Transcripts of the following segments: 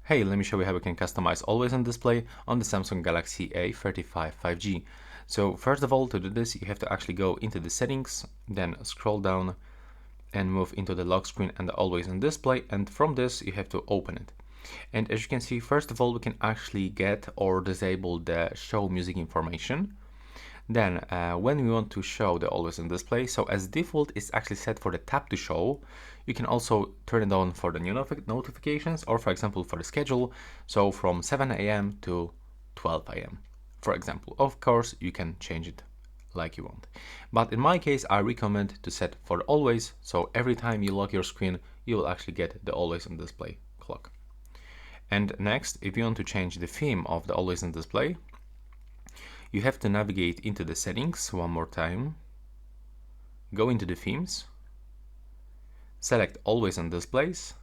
Hey, let me show you how we can customize always on display on the Samsung Galaxy A35 5G. So first of all, to do this, you have to actually go into the settings, then scroll down and move into the lock screen and the always on display. And from this, you have to open it. And as you can see, first of all, we can actually get or disable the show music information. Then when we want to show the always on display, so as default it's actually set for the tap to show. You can also turn it on for the new notifications, or for example for the schedule, so from 7 a.m. to 12 a.m. for example. Of course you can change it like you want, but in my case I recommend to set for always, so every time you lock your screen you will actually get the always on display clock. And next, if you want to change the theme of the always on display, you have to navigate into the settings one more time, go into the themes, select always on displays,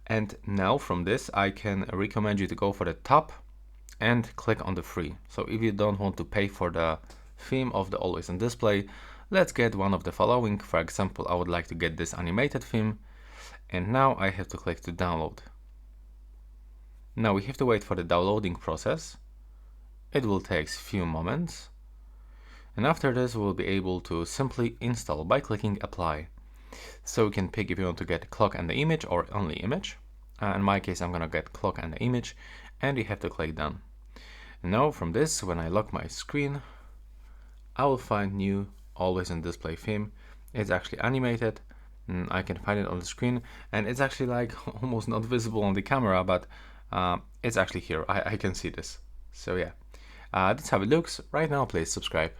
and now from this I can recommend you to go for the top and click on the free. So if you don't want to pay for the theme of the always on display, let's get one of the following. For example, I would like to get this animated theme, and now I have to click to download. Now we have to wait for the downloading process. It will take a few moments, and after this we'll be able to simply install by clicking apply. So you can pick if you want to get clock and the image or only image. In my case I'm gonna get clock and the image, and you have to click done. Now from this, when I lock my screen, I will find new always on display theme. It's actually animated, and I can find it on the screen, and it's actually like almost not visible on the camera, but it's actually here. I can see this. So yeah, that's how it looks right now. Please subscribe.